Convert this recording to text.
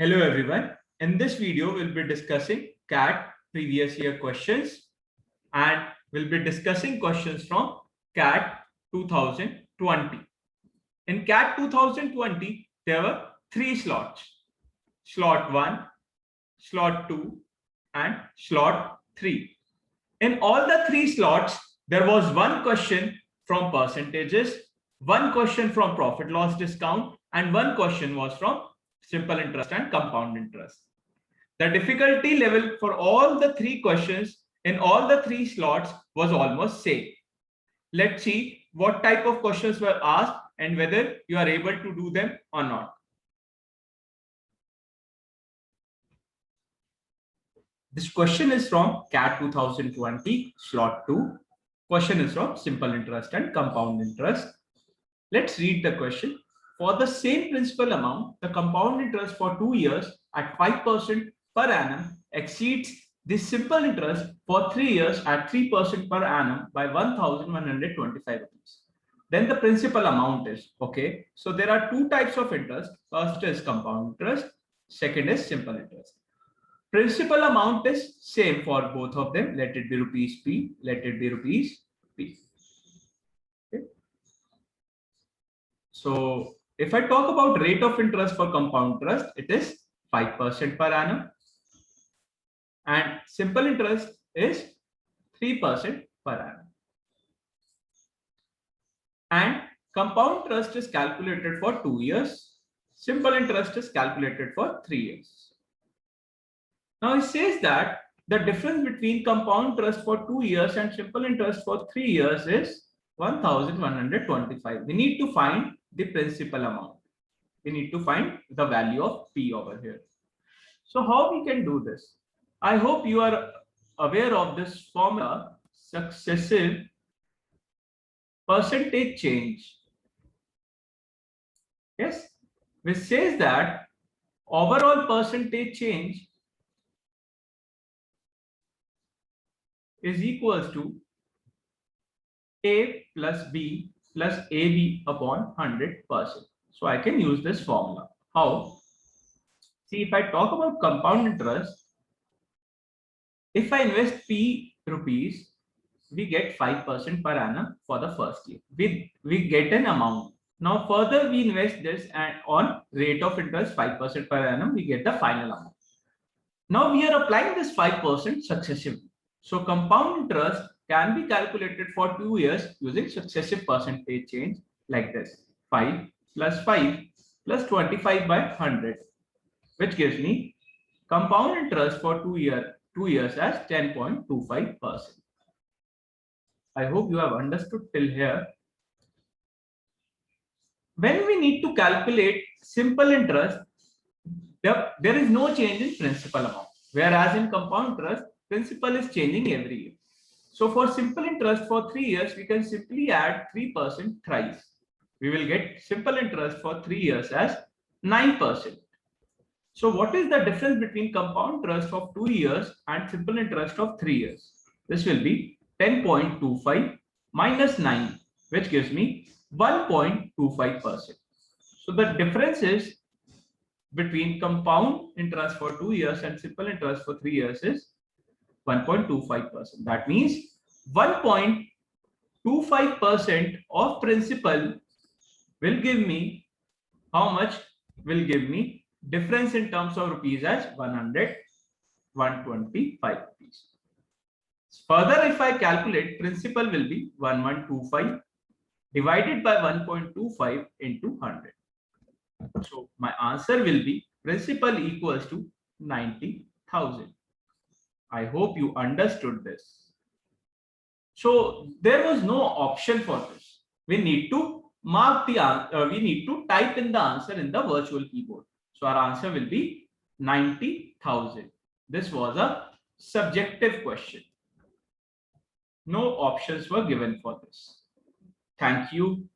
Hello everyone. In this video, we'll be discussing CAT previous year questions and we'll be discussing questions from CAT 2020. In CAT 2020, there were three slots: slot 1, slot 2, and slot 3. In all the three slots, there was one question from percentages, one question from profit loss discount, and one question was from simple interest and compound interest. The difficulty level for all the three questions in all the three slots was almost same. Let's see what type of questions were asked and whether you are able to do them or not. This question is from CAT 2020 slot 2. Question is from simple interest and compound interest. Let's read the question. For the same principal amount, the compound interest for 2 years at 5% per annum exceeds the simple interest for 3 years at 3% per annum by 1,125 rupees. Then the principal amount is, okay, so there are two types of interest. First is compound interest, second is simple interest. Principal amount is same for both of them. Let it be rupees P, let it be rupees P. Okay. So if I talk about rate of interest for compound interest, it is 5% per annum. And simple interest is 3% per annum. And compound interest is calculated for 2 years. Simple interest is calculated for 3 years. Now it says that the difference between compound interest for 2 years and simple interest for 3 years is 1,125. We need to find the principal amount. We need to find the value of P over here. So how we can do this? I hope you are aware of this formula, successive percentage change. Yes, which says that overall percentage change is equals to A plus B plus AB upon 100%. So I can use this formula. How? See, if I talk about compound interest, if I invest P rupees, we get 5% per annum for the first year. We get an amount. Now further we invest this and on rate of interest 5% per annum, we get the final amount. Now we are applying this 5% successively. So compound interest can be calculated for 2 years using successive percentage change like this: 5 plus 5 plus 25 by 100, which gives me compound interest for 2 years as 10.25%. I hope you have understood till here. When we need to calculate simple interest, there is no change in principal amount, whereas in compound interest, principal is changing every year. So for simple interest for 3 years, we can simply add 3% thrice. We will get simple interest for 3 years as 9%. So what is the difference between compound interest of 2 years and simple interest of 3 years? This will be 10.25 minus 9, which gives me 1.25%. So the difference is between compound interest for 2 years and simple interest for 3 years is 1.25%. That means 1.25% of principal will give me how much? Will give me difference in terms of rupees as 125 rupees. Further, if I calculate, principal will be 1125 divided by 1.25 into 100. So my answer will be principal equals to 90,000. I hope you understood this. So there was no option for this. We need to mark the answer. We need to type in the answer in the virtual keyboard. So our answer will be 90,000. This was a subjective question. No options were given for this. Thank you.